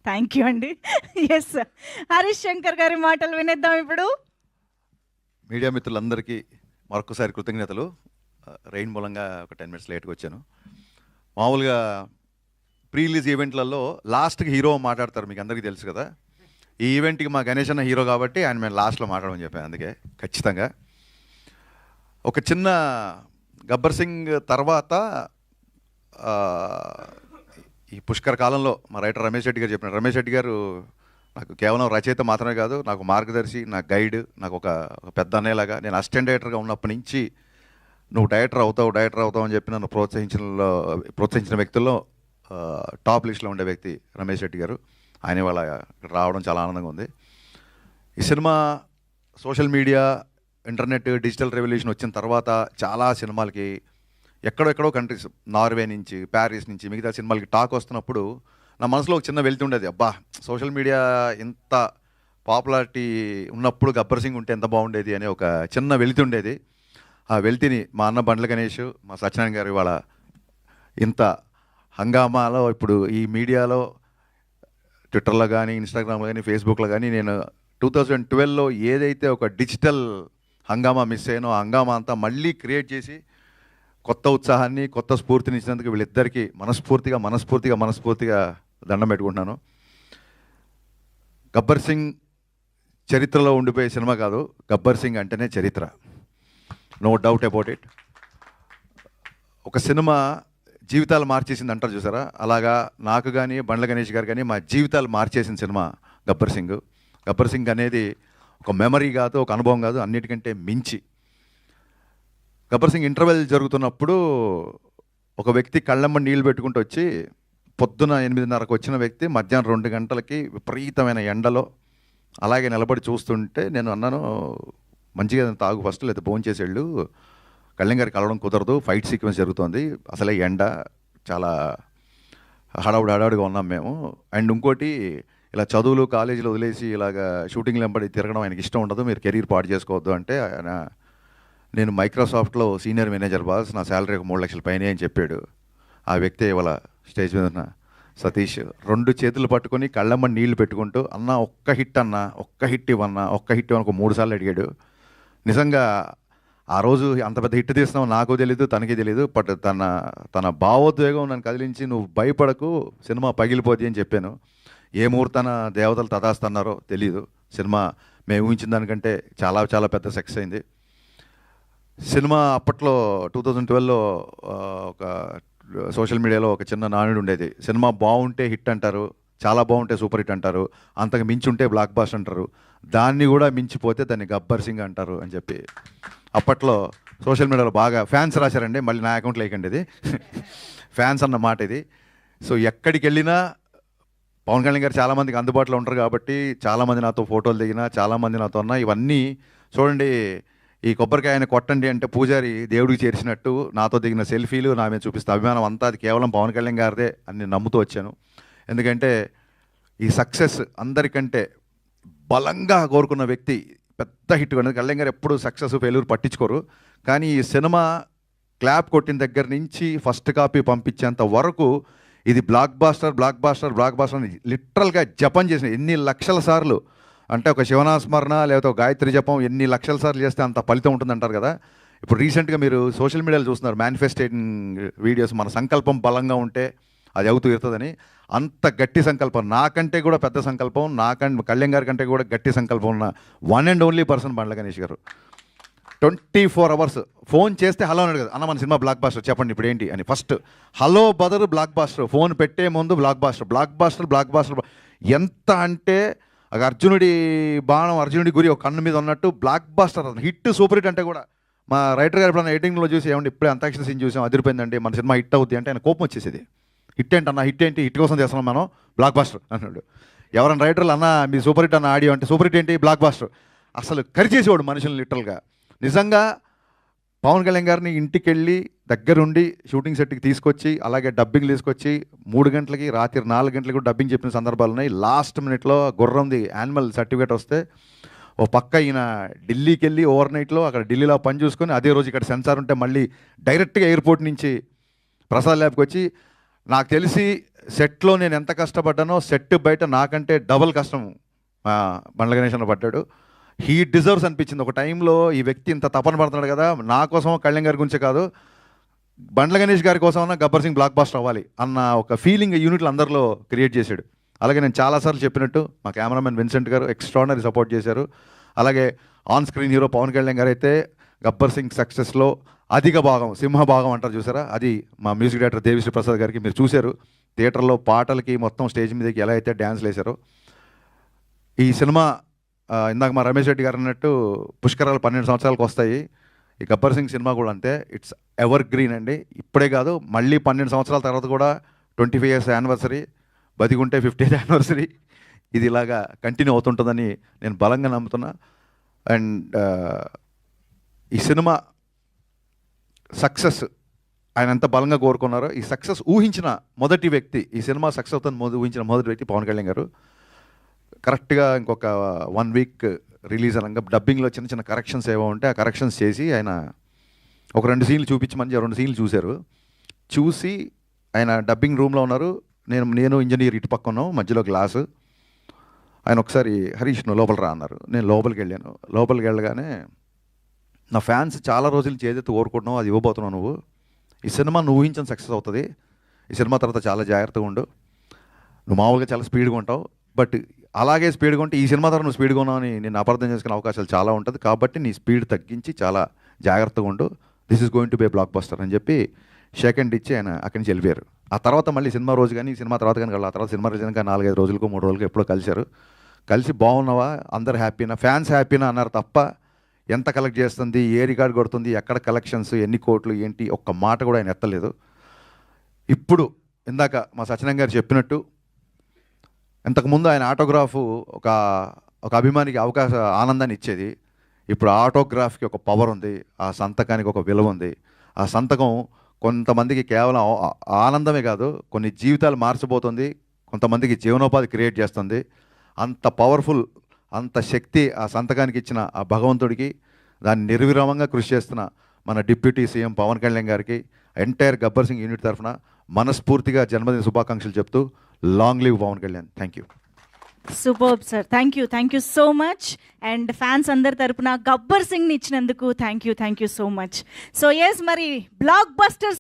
Thank you అండి. Yes, Harish Shankar గారి మాటలు వినేద్దాం ఇప్పుడు. మీడియా మిత్రులందరికీ మరొకసారి కృతజ్ఞతలు. రెయిన్ మూలంగా ఒక 10 minutes లేట్గా వచ్చాను. మామూలుగా ప్రీ రిలీజ్ ఈవెంట్లలో లాస్ట్కి హీరో మాట్లాడతారు, మీకు అందరికీ తెలుసు కదా. ఈ ఈవెంట్కి మా గణేష్ అన్న హీరో కాబట్టి ఆయన మేము లాస్ట్లో మాట్లాడమని చెప్పాను. అందుకే ఖచ్చితంగా ఒక చిన్న గబ్బర్ సింగ్ తర్వాత ఈ పుష్కర కాలంలో మా రైటర్ రమేష్ రెడ్డి గారు చెప్పిన, రమేష్ రెడ్డి గారు నాకు కేవలం రచయిత మాత్రమే కాదు, నాకు మార్గదర్శి, నా గైడ్, నాకు ఒక పెద్ద అన్నయ్యలాగా. నేను అసిస్టెంట్ డైరెక్టర్గా ఉన్నప్పటి నుంచి నువ్వు డైరెక్టర్ అవుతావు అని చెప్పి నన్ను ప్రోత్సహించిన వ్యక్తుల్లో టాప్ లిస్ట్లో ఉండే వ్యక్తి రమేష్ రెడ్డి గారు. ఆయన వాళ్ళ రావడం చాలా ఆనందంగా ఉంది. ఈ cinema social media, internet, digital revolution వచ్చిన తర్వాత చాలా సినిమాలకి ఎక్కడెక్కడో కంట్రీస్, నార్వే నుంచి, ప్యారిస్ నుంచి మిగతా సినిమాలకి టాక్ వస్తున్నప్పుడు నా మనసులో ఒక చిన్న వెలితి ఉండేది. అబ్బా, సోషల్ మీడియా ఇంత పాపులారిటీ ఉన్నప్పుడు గబ్బర్ సింగ్ ఉంటే ఎంత బాగుండేది అనే ఒక చిన్న వెలితి ఉండేది. ఆ వెలితిని మా అన్న బండ్ల గణేష్, మా సత్యనారాయణ గారు ఇవాళ ఇంత హంగామాలో, ఇప్పుడు ఈ మీడియాలో ట్విట్టర్లో కానీ, ఇన్స్టాగ్రామ్లో కానీ, ఫేస్బుక్లో కానీ నేను 2012లో ఏదైతే ఒక డిజిటల్ హంగామా మిస్ అయ్యానో ఆ హంగామా అంతా మళ్ళీ క్రియేట్ చేసి కొత్త ఉత్సాహాన్ని, కొత్త స్ఫూర్తిని ఇచ్చినందుకు వీళ్ళిద్దరికీ మనస్ఫూర్తిగా దండం పెట్టుకుంటున్నాను. గబ్బర్ సింగ్ చరిత్రలో ఉండిపోయే సినిమా కాదు, గబ్బర్ సింగ్ అంటేనే చరిత్ర, నో డౌట్ అబౌట్ ఇట్. ఒక సినిమా జీవితాలు మార్చేసింది అంటారు చూసారా, అలాగా నాకు కానీ, బండ్ల గణేష్ గారు కానీ మా జీవితాలు మార్చేసిన సినిమా గబ్బర్ సింగ్. గబ్బర్ సింగ్ అనేది ఒక మెమరీ కాదు, ఒక అనుభవం కాదు, అన్నిటికంటే మించి. గబ్బర్ సింగ్ ఇంటర్వెల్ జరుగుతున్నప్పుడు ఒక వ్యక్తి కళ్ళమ్మ నీళ్ళు పెట్టుకుంటూ వచ్చి, పొద్దున 8:30కు వచ్చిన వ్యక్తి మధ్యాహ్నం 2 గంటలకి విపరీతమైన ఎండలో అలాగే నిలబడి చూస్తుంటే నేను అన్నాను, మంచిగా తాగు ఫస్ట్, లేదా భోజనం చేసేళ్ళు, కళ్యాణ్ గారికి కలవడం కుదరదు, ఫైట్ సీక్వెన్స్ జరుగుతుంది, అసలే ఎండ, చాలా హడావుడిగా ఉన్నాం మేము. అండ్ ఇంకోటి, ఇలా చదువులు కాలేజీలో వదిలేసి ఇలాగ షూటింగ్లు వెంబడి తిరగడం ఆయనకి ఇష్టం ఉండదు, మీరు కెరీర్ పాడు చేసుకోవద్దు అంటే, ఆయన నేను మైక్రోసాఫ్ట్లో సీనియర్ మేనేజర్ బాస్, నా శాలరీ ఒక 3 లక్షల పైనే అని చెప్పాడు. ఆ వ్యక్తి ఇవాళ స్టేజ్ మీద ఉన్న సతీష్ 2 చేతులు పట్టుకొని కళ్ళమ్మ నీళ్లు పెట్టుకుంటూ, అన్న ఒక్క హిట్ ఇవ్వన్నా, ఒక్క హిట్ ఇవ్వను 3 సార్లు అడిగాడు. నిజంగా ఆ రోజు అంత పెద్ద హిట్ తీస్తున్నావు నాకు తెలీదు, తనకి తెలీదు, బట్ తన భావోద్వేగం నన్ను కదిలించి, నువ్వు భయపడకు, సినిమా పగిలిపోద్ది అని చెప్పాను. ఏ ముహూర్తాన దేవతలు తదాస్తన్నారో తెలీదు, సినిమా మేము ఊహించిన దానికంటే చాలా పెద్ద సక్సెస్ అయింది. సినిమా అప్పట్లో 2012లో ఒక సోషల్ మీడియాలో ఒక చిన్న నానుడు ఉండేది, సినిమా బాగుంటే హిట్ అంటారు, చాలా బాగుంటే సూపర్ హిట్ అంటారు, అంతకు మించి ఉంటే బ్లాక్ బాస్టర్ అంటారు, దాన్ని కూడా మించిపోతే దాన్ని గబ్బర్ సింగ్ అంటారు అని చెప్పి అప్పట్లో సోషల్ మీడియాలో బాగా ఫ్యాన్స్ రాశారండి. మళ్ళీ నా అకౌంట్లో వేయకండి, ఇది ఫ్యాన్స్ అన్న మాట ఇది. సో ఎక్కడికి వెళ్ళినా పవన్ కళ్యాణ్ గారు చాలామందికి అందుబాటులో ఉంటారు కాబట్టి చాలామంది నాతో ఫోటోలు దిగినా, చాలామంది నాతో ఉన్నా. ఇవన్నీ చూడండి, ఈ కొబ్బరికాయని కొట్టండి అంటే పూజారి దేవుడికి చేర్చినట్టు నాతో దిగిన సెల్ఫీలు నా మీద చూపిస్తే అభిమానం అంతా అది కేవలం పవన్ కళ్యాణ్ గారిదే అని నేను నమ్ముతూ వచ్చాను. ఎందుకంటే ఈ సక్సెస్ అందరికంటే బలంగా కోరుకున్న వ్యక్తి పెద్ద హిట్ అనేది కళ్యాణ్ గారు. ఎప్పుడు సక్సెస్ ఫెయిల్యూర్ పట్టించుకోరు, కానీ ఈ సినిమా క్లాప్ కొట్టిన దగ్గర నుంచి ఫస్ట్ కాపీ పంపించేంత వరకు ఇది బ్లాక్ బాస్టర్ అని లిటరల్గా జపం చేసిన ఎన్ని లక్షల సార్లు అంటే, ఒక శివనాస్మరణ లేకపోతే ఒక గాయత్రి జపం ఎన్ని లక్షల సార్లు చేస్తే అంత ఫలితం ఉంటుంది అంటారు కదా. ఇప్పుడు రీసెంట్గా మీరు సోషల్ మీడియాలో చూస్తున్నారు మేనిఫెస్టేటింగ్ వీడియోస్, మన సంకల్పం బలంగా ఉంటే అది అవుతూ ఇరుతుందని. అంత గట్టి సంకల్పం, నాకంటే కూడా పెద్ద సంకల్పం, కళ్యాణ్ గారి కంటే కూడా గట్టి సంకల్పం ఉన్న one and only person Bandla Ganesh గారు. 24 hours ఫోన్ చేస్తే హలో అని అడగదు, అన్న మన సినిమా బ్లాక్ బాస్టర్ చెప్పండి ఇప్పుడు ఏంటి అని. ఫస్ట్ హలో బదరు బ్లాక్ బాస్టర్, ఫోన్ పెట్టే ముందు బ్లాక్ బాస్టర్. ఎంత అంటే అర్జునుడి బాణం అర్జునుడి గురి ఒక కన్ను మీద ఉన్నట్టు blockbuster, hit super hit అంటే కూడా మా రైటర్ గారు ఎప్పుడన్నా ఎడిటింగ్లో చూసి, ఏమంటే ఇప్పుడే అంతాక్షరి సీన్ చూసాం అదిరిపోయిందండి, మన సినిమా హిట్ అవుద్ది అంటే ఆయన కోపం వచ్చేసేది. హిట్ ఏంటన్నా, హిట్ కోసం చేస్తున్నాం మనం, బ్లాక్ బాస్టర్ అన్నాడు. ఎవరైనా రైటర్లు అన్న మీ సూపర్ హిట్ అన్న ఆడియో అంటే, సూపర్ హిట్ ఏంటి, బ్లాక్ బాస్టర్. అసలు కరిచేసేవాడు మనుషులు లిటరల్గా. నిజంగా పవన్ కళ్యాణ్ గారిని ఇంటికి వెళ్ళి దగ్గరుండి షూటింగ్ సెట్కి తీసుకొచ్చి, అలాగే డబ్బింగ్ తీసుకొచ్చి 3 గంటలకి రాత్రి 4 గంటలకి కూడా డబ్బింగ్ చెప్పిన సందర్భాలు ఉన్నాయి. లాస్ట్ మినిట్లో గుర్రంది యాన్యువల్ సర్టిఫికేట్ వస్తే ఓ పక్క ఈయన ఢిల్లీకి వెళ్ళి ఓవర్ నైట్లో అక్కడ ఢిల్లీలో పని చూసుకొని, అదే రోజు ఇక్కడ సెన్సార్ ఉంటే మళ్ళీ డైరెక్ట్గా ఎయిర్పోర్ట్ నుంచి ప్రసాద్ ల్యాబ్కి వచ్చి, నాకు తెలిసి సెట్లో నేను ఎంత కష్టపడ్డానో సెట్ బయట నాకంటే డబుల్ కష్టం బండ్ల గణేష్ అన్న పడ్డాడు. హీ డిజర్వ్స్ అనిపించింది. ఒక టైంలో ఈ వ్యక్తి ఇంత తపన పడుతున్నాడు కదా, నా కోసం కళ్యాణ్ గారి గురించే కాదు, బండ్ల గణేష్ గారి కోసం గబ్బర్ సింగ్ బ్లాక్ బాస్టర్ అవ్వాలి అన్న ఒక ఫీలింగ్ యూనిట్లు అందరిలో క్రియేట్ చేశాడు. అలాగే నేను చాలాసార్లు చెప్పినట్టు మా కెమెరామెన్ విన్సెంట్ గారు ఎక్స్ట్రాడినరీ సపోర్ట్ చేశారు. అలాగే on screen hero Pawan Kalyan గారు అయితే గబ్బర్ సింగ్ సక్సెస్లో అధిక భాగం, సింహభాగం అంటారు చూసారా, అది మా మ్యూజిక్ డైరెక్టర్ దేవిశ్రీ ప్రసాద్ గారికి మీరు చూశారు. థియేటర్లో పాటలకి మొత్తం స్టేజ్ మీదకి ఎలా అయితే డ్యాన్స్లు వేశారో. ఈ సినిమా ఇందాక మా రమేష్ రెడ్డి గారు అన్నట్టు పుష్కరాలు 12 సంవత్సరాలకు వస్తాయి. ఈ గబ్బర్ సింగ్ సినిమా కూడా అంతే, ఇట్స్ ఎవర్ గ్రీన్ అండి. ఇప్పుడే కాదు, మళ్ళీ 12 సంవత్సరాల తర్వాత కూడా 25 years యానివర్సరీ, బతికుంటే 50th యానివర్సరీ, ఇది ఇలాగా కంటిన్యూ అవుతుంటుందని నేను బలంగా నమ్ముతున్నా. అండ్ ఈ సినిమా సక్సెస్ ఆయన ఎంత బలంగా కోరుకున్నారో, ఈ సక్సెస్ ఊహించిన మొదటి వ్యక్తి, ఈ సినిమా సక్సెస్ అవుతుంది ఊహించిన మొదటి వ్యక్తి పవన్ కళ్యాణ్ గారు. కరెక్ట్గా ఇంకొక 1 week రిలీజ్ అనగా డబ్బింగ్లో చిన్న చిన్న కరెక్షన్స్ ఏవో ఉంటే ఆ కరెక్షన్స్ చేసి ఆయన ఒక 2 సీన్లు చూపించమని 2 సీన్లు చూశారు. చూసి ఆయన డబ్బింగ్ రూమ్లో ఉన్నారు, నేను ఇంజనీర్ ఇటు పక్క ఉన్నాం, మధ్యలో గ్లాసు. ఆయన ఒకసారి హరీష్ నువ్వు లోపల రా అన్నారు. నేను లోపలికి వెళ్ళాను. లోపలికి వెళ్ళగానే నా ఫ్యాన్స్ చాలా రోజుల నుంచి ఏదైతే కోరుకుంటున్నావు అది ఇవ్వబోతున్నావు నువ్వు. ఈ సినిమా నువ్వు ఊహించిన సక్సెస్ అవుతుంది. ఈ సినిమా తర్వాత చాలా జాగ్రత్తగా ఉండు. నువ్వు మామూలుగా చాలా స్పీడ్గా ఉంటావు, బట్ అలాగే స్పీడ్గా ఉంటే ఈ సినిమా ద్వారా నువ్వు స్పీడ్గా ఉన్నావు అని నేను అపార్థం చేసుకునే అవకాశాలు చాలా ఉంటుంది. కాబట్టి నీ స్పీడ్ తగ్గించి చాలా జాగ్రత్తగా ఉండు. This is going to be A block buster అని చెప్పి షేక్ హ్యాండ్ ఇచ్చి ఆయన అక్కడి నుంచి వెళ్ళిపోయారు. ఆ తర్వాత మళ్ళీ సినిమా రోజు కానీ సినిమా తర్వాత కానీ ఆ తర్వాత సినిమా రిలీజ్ కానీ 4-5 రోజులకు 3 రోజులకు ఎప్పుడో కలిశారు. కలిసి బాగున్నావా, అందరు హ్యాపీనా, ఫ్యాన్స్ హ్యాపీనా అన్నారు తప్ప ఎంత కలెక్ట్ చేస్తుంది, ఏ రికార్డ్ కొడుతుంది, ఎక్కడ కలెక్షన్స్, ఎన్ని కోట్లు ఏంటి, ఒక్క మాట కూడా ఆయన ఎత్తలేదు. ఇప్పుడు ఇందాక మా సత్యనారాయణ గారు చెప్పినట్టు ఇంతకుముందు ఆయన ఆటోగ్రాఫ్ ఒక అభిమానికి ఆనందాన్ని ఇచ్చేది. ఇప్పుడు ఆటోగ్రాఫ్కి ఒక పవర్ ఉంది, ఆ సంతకానికి ఒక విలువ ఉంది. ఆ సంతకం కొంతమందికి కేవలం ఆనందమే కాదు, కొన్ని జీవితాలు మార్చబోతుంది, కొంతమందికి జీవనోపాధి క్రియేట్ చేస్తుంది. అంత పవర్ఫుల్, అంత శక్తి ఆ సంతకానికి ఇచ్చిన ఆ భగవంతుడికి, దాన్ని నిర్విరామంగా కృషి చేస్తున్న మన డిప్యూటీ సీఎం పవన్ కళ్యాణ్ గారికి, ఎంటైర్ గబ్బర్ సింగ్ యూనిట్ తరఫున మనస్ఫూర్తిగా జన్మదిన శుభాకాంక్షలు చెప్తూ long live Pawan Kalyan. Thank you. Superb sir, thank you so much. And fans అందరి తరపున గబ్బర్ సింగ్ని ఇచ్చినందుకు thank you so much. So yes, మరి బ్లాక్ బస్టర్స్